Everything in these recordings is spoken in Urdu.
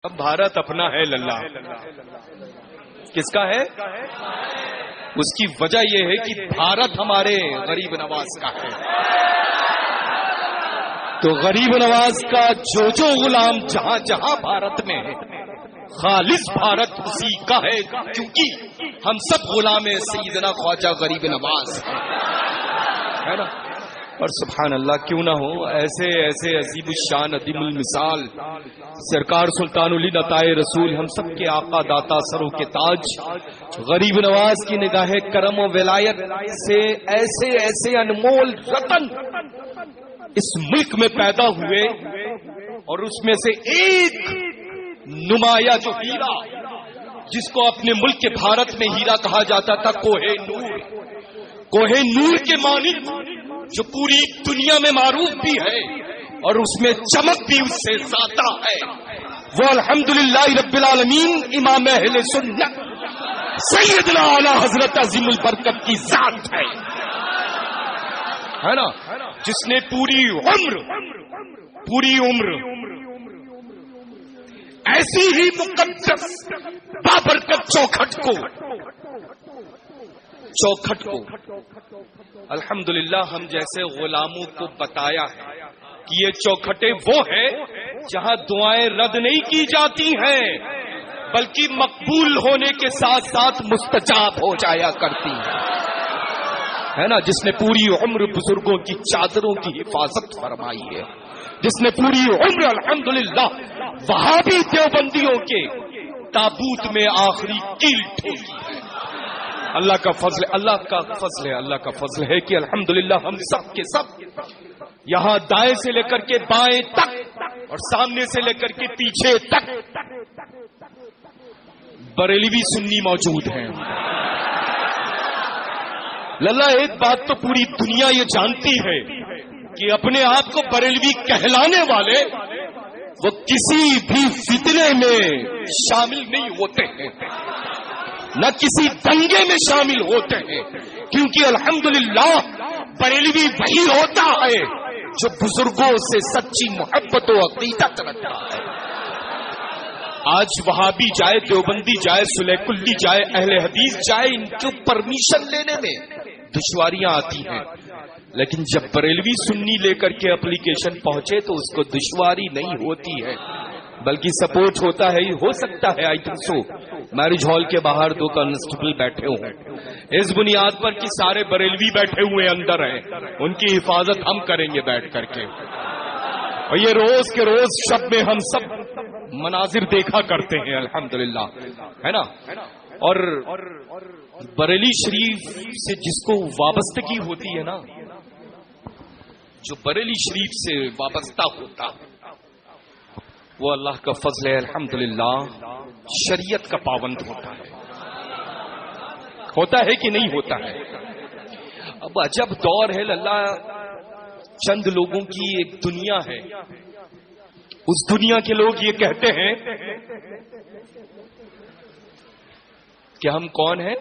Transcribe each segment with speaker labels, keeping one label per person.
Speaker 1: اب بھارت اپنا ہے للہ. کس کا ہے؟ اس کی وجہ یہ ہے کہ بھارت ہمارے غریب نواز کا ہے. تو غریب نواز کا جو غلام جہاں جہاں بھارت میں ہے، خالص بھارت اسی کا ہے، کیونکہ ہم سب غلام سیدنا خواجہ غریب نواز ہے نا. اور سبحان اللہ، کیوں نہ ہو ایسے ایسے عظیم الشان عظیم المثال سرکار سلطان علی نتائے رسول، ہم سب کے آقا داتا سروں کے تاج غریب نواز کی نگاہ کرم و ولایت سے ایسے ایسے انمول رتن اس ملک میں پیدا ہوئے، اور اس میں سے ایک نمایاں جو ہیرا جس کو اپنے ملک کے بھارت میں ہیرا کہا جاتا تھا، کوہ نور کے مانند جو پوری دنیا میں معروف بھی ہے اور اس میں چمک بھی اس سے زیادہ ہے، وہ الحمدللہ رب العالمین امام اہل سنت سیدنا اعلی حضرت عظیم البرکت کی ذات ہے نا، جس نے پوری عمر ایسی ہی مقدس بابرکت چوکھٹ کو الحمدللہ ہم جیسے غلاموں کو بتایا ہے کہ یہ چوکھٹیں وہ ہیں جہاں دعائیں رد نہیں کی جاتی ہیں بلکہ مقبول ہونے کے ساتھ ساتھ مستجاب ہو جایا کرتی ہیں، ہے نا. جس نے پوری عمر بزرگوں کی چادروں کی حفاظت فرمائی ہے، جس نے پوری عمر الحمدللہ وہابی دیوبندیوں کے تابوت میں آخری کیل ٹھوکی ہے. اللہ کا فضل ہے کہ الحمدللہ ہم سب کے سب یہاں دائیں سے لے کر کے بائیں تک اور سامنے سے لے کر کے پیچھے تک بریلوی سنی موجود ہیں. للہ ایک بات تو پوری دنیا یہ جانتی ہے کہ اپنے آپ کو بریلوی کہلانے والے وہ کسی بھی فتنے میں شامل نہیں ہوتے ہیں، نہ کسی دنگے میں شامل ہوتے ہیں، کیونکہ الحمدللہ بریلوی وہی ہوتا ہے جو بزرگوں سے سچی محبت و عقیدت رکھتا ہے. آج وہابی جائے، دیوبندی جائے، سلیح کلی جائے، اہل حدیث جائے، ان کو پرمیشن لینے میں دشواریاں آتی ہیں، لیکن جب بریلوی سنی لے کر کے اپلیکیشن پہنچے تو اس کو دشواری نہیں ہوتی ہے بلکہ سپورٹ ہوتا ہے. ہو سکتا ہے I think so marriage hall کے باہر 2 کانسٹیبل بیٹھے ہوں اس بنیاد پر کہ سارے بریلوی بیٹھے ہوئے اندر ہیں، ان کی حفاظت ہم کریں گے بیٹھ کر کے. اور یہ روز کے روز شب میں ہم سب مناظر دیکھا کرتے ہیں الحمدللہ، ہے نا. اور بریلی شریف سے جس کو وابستگی ہوتی ہے نا، جو بریلی شریف سے وابستہ ہوتا وہ اللہ کا فضل ہے الحمدللہ شریعت کا پابند ہوتا ہے کہ نہیں ہوتا ہے. اب عجب دور ہے اللہ، چند لوگوں کی ایک دنیا ہے، اس دنیا کے لوگ یہ کہتے ہیں کہ ہم کون ہیں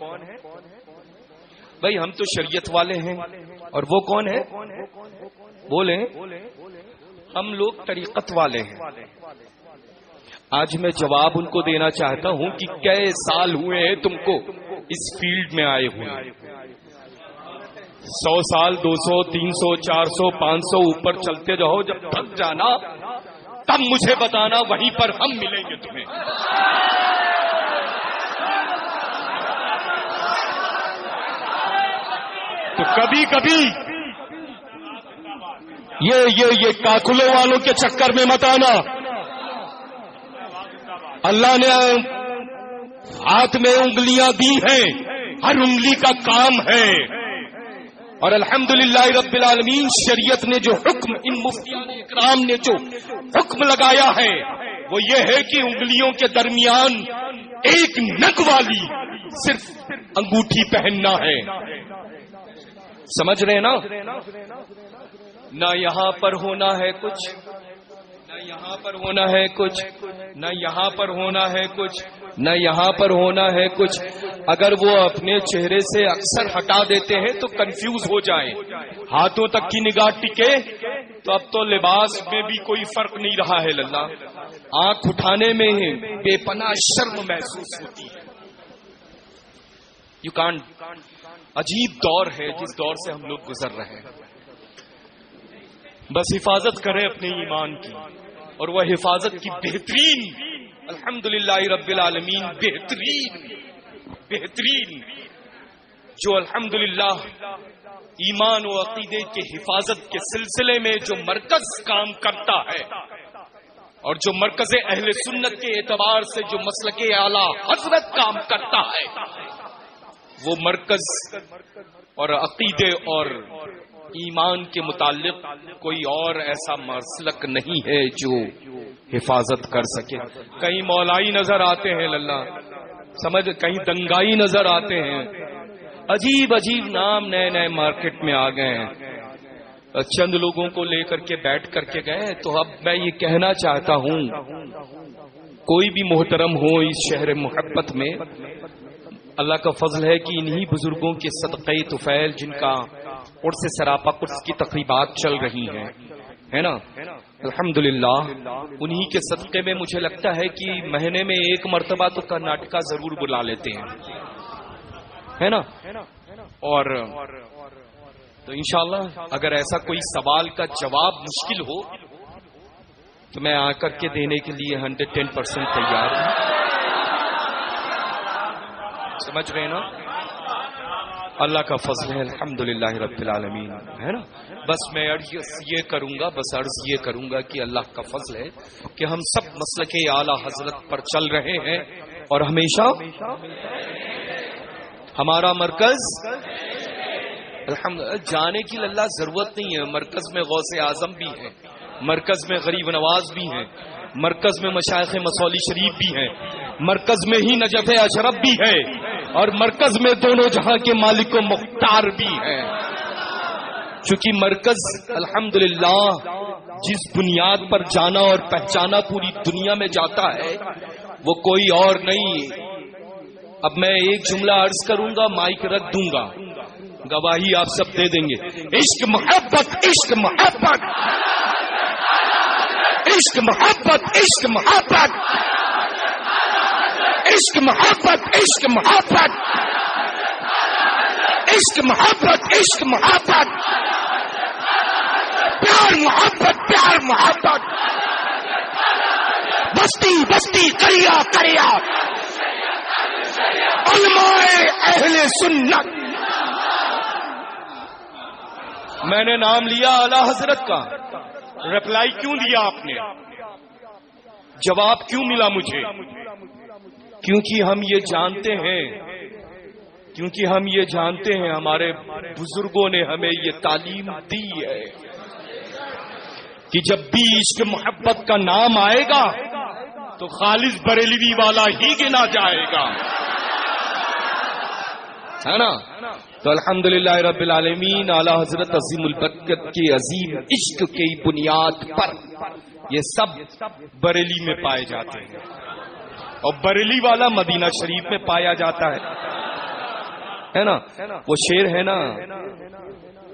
Speaker 1: بھائی، ہم تو شریعت والے ہیں. اور وہ کون ہے؟ بولیں ہم لوگ طریقت والے ہیں. آج میں جواب ان کو دینا چاہتا ہوں کہ کئے سال ہوئے ہیں تم کو اس فیلڈ میں آئے ہوئے؟ 100 سال، 200، 300، 400، 500 اوپر چلتے رہو، جب تھک جانا تب مجھے بتانا، وہیں پر ہم ملیں گے تمہیں. تو کبھی کبھی یہ کاکلوں والوں کے چکر میں مت آنا. اللہ نے ہاتھ میں انگلیاں دی ہیں، ہر انگلی کا کام ہے. اور الحمدللہ رب العالمین شریعت نے جو حکم، ان مفتیان اکرام نے جو حکم لگایا ہے وہ یہ ہے کہ انگلیوں کے درمیان ایک نگ والی صرف انگوٹھی پہننا ہے. سمجھ رہے نا؟ نہ یہاں پر ہونا ہے کچھ، نہ یہاں پر ہونا ہے کچھ، نہ یہاں پر ہونا ہے کچھ، نہ یہاں پر ہونا ہے کچھ. اگر وہ اپنے چہرے سے اکثر ہٹا دیتے ہیں تو کنفیوز ہو جائیں، ہاتھوں تک کی نگاہ ٹکے تو اب تو لباس میں بھی کوئی فرق نہیں رہا ہے. اللہ آنکھ اٹھانے میں بے پناہ شرم محسوس ہوتی ہے. You can't. عجیب دور ہے جس دور سے ہم لوگ گزر رہے ہیں. بس حفاظت کریں اپنے ایمان کی، اور وہ حفاظت کی بہترین، الحمدللہ رب العالمین، بہترین جو الحمدللہ ایمان و عقیدے کے حفاظت کے سلسلے میں جو مرکز کام کرتا ہے، اور جو مرکز اہل سنت کے اعتبار سے جو مسلک اعلی حضرت کام کرتا ہے، وہ مرکز اور عقیدے اور ایمان کے متعلق کوئی اور ایسا مسلک نہیں ہے جو حفاظت کر سکے. کہیں مولائی نظر آتے ہیں للہ سمجھ، کہیں دنگائی نظر آتے ہیں، عجیب عجیب نام نئے نئے مارکیٹ میں آ گئے ہیں. چند لوگوں کو لے کر کے بیٹھ کر کے گئے. تو اب میں یہ کہنا چاہتا ہوں، کوئی بھی محترم ہو اس شہر محبت میں، اللہ کا فضل ہے کہ انہی بزرگوں کے صدقے طفیل جن کا قرص سراپا قرص کی تقریبات چل رہی ہیں، ہے نا، الحمدللہ انہی کے صدقے میں مجھے لگتا ہے کہ مہینے میں ایک مرتبہ تو کرناٹکا ضرور بلا لیتے ہیں، ہے نا. اور تو انشاءاللہ اگر ایسا کوئی سوال کا جواب مشکل ہو تو میں آ کر کے دینے کے لیے 110% تیار ہوں. سمجھ رہے نا، اللہ کا فضل ہے الحمدللہ رب العالمین، ہے نا. بس میں عرض یہ کروں گا کہ اللہ کا فضل ہے کہ ہم سب مسلک اعلی حضرت پر چل رہے ہیں، اور ہمیشہ ہمارا مرکز الحمدللہ جانے کی اللہ ضرورت نہیں ہے. مرکز میں غوث اعظم بھی ہے، مرکز میں غریب نواز بھی ہیں، مرکز میں مشائخ مسولی شریف بھی ہیں، مرکز میں ہی نجف اشرف بھی ہے، اور مرکز میں دونوں جہاں کے مالک و مختار بھی ہیں. چونکہ مرکز الحمدللہ جس بنیاد پر جانا اور پہچانا پوری دنیا میں جاتا ہے وہ کوئی اور نہیں. اب میں ایک جملہ عرض کروں گا، مائک رکھ دوں گا، گواہی آپ سب دے دیں گے. عشق محبت، عشق محبت، عشق محبت، عشق محبت، عشق محبت، عشق محبت، عشق محبت، عشق محبت، پیار محبت، پیار محبت، بستی بستی، کریا کریا، علماء اہل سنت. میں نے نام لیا اعلی حضرت کا، ریپلائی کیوں دیا آپ نے؟ جواب کیوں ملا مجھے؟ کیونکہ ہم یہ جانتے ہیں ہمارے بزرگوں نے ہمیں یہ تعلیم دی ہے کہ جب بھی عشق محبت کا نام آئے گا تو خالص بریلوی والا ہی گنا جائے گا، ہے نا. تو الحمدللہ رب العالمین اعلی حضرت عظیم البرکت کے عظیم عشق کی بنیاد پر یہ سب بریلی میں پائے جاتے ہیں، اور بریلی والا مدینہ شریف میں پایا جاتا ہے نا. وہ شعر ہے نا،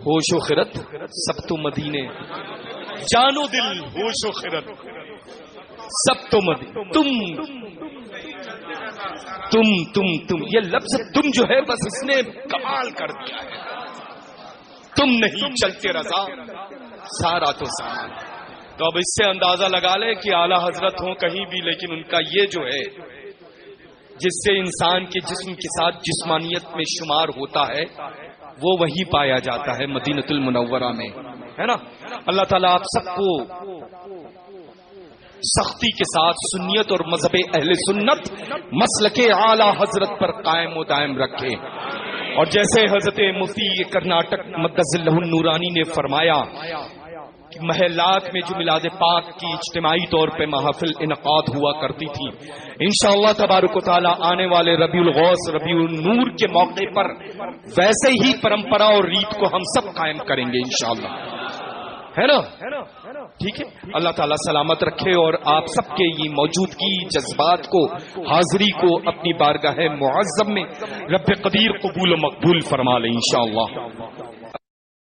Speaker 1: ہوش و خرد سب تو مدینے، جان و دل ہوش و خرد سب تو مدینے. تم یہ لفظ تم جو ہے بس اس نے کمال کر دیا ہے. تم نہیں چلتے رضا سارا تو سارا. تو اب اس سے اندازہ لگا لے کہ اعلی حضرت ہوں کہیں بھی، لیکن ان کا یہ جو ہے جس سے انسان کے جسم کے ساتھ جسمانیت میں شمار ہوتا ہے وہ وہی پایا جاتا ہے مدینۃ المنورہ میں، ہے نا. اللہ تعالیٰ آپ سب کو سختی کے ساتھ سنیت اور مذہب اہل سنت مسلک اعلی حضرت پر قائم و دائم رکھے. اور جیسے حضرت مفتی کرناٹک مقدس اللہ النورانی نے فرمایا کہ محلات میں جو میلاد پاک کی اجتماعی طور پہ محافل انعقاد ہوا کرتی تھی، انشاءاللہ تبارک و تعالی آنے والے ربیع الغوث ربیع النور کے موقع پر ویسے ہی پرمپرا اور ریت کو ہم سب قائم کریں گے انشاءاللہ، ہے نا. ٹھیک ہے. اللہ تعالیٰ سلامت رکھے اور آپ سب کے یہ موجودگی جذبات کو، حاضری کو اپنی بارگاہ معظم میں رب قدیر قبول و مقبول فرما لے انشاءاللہ.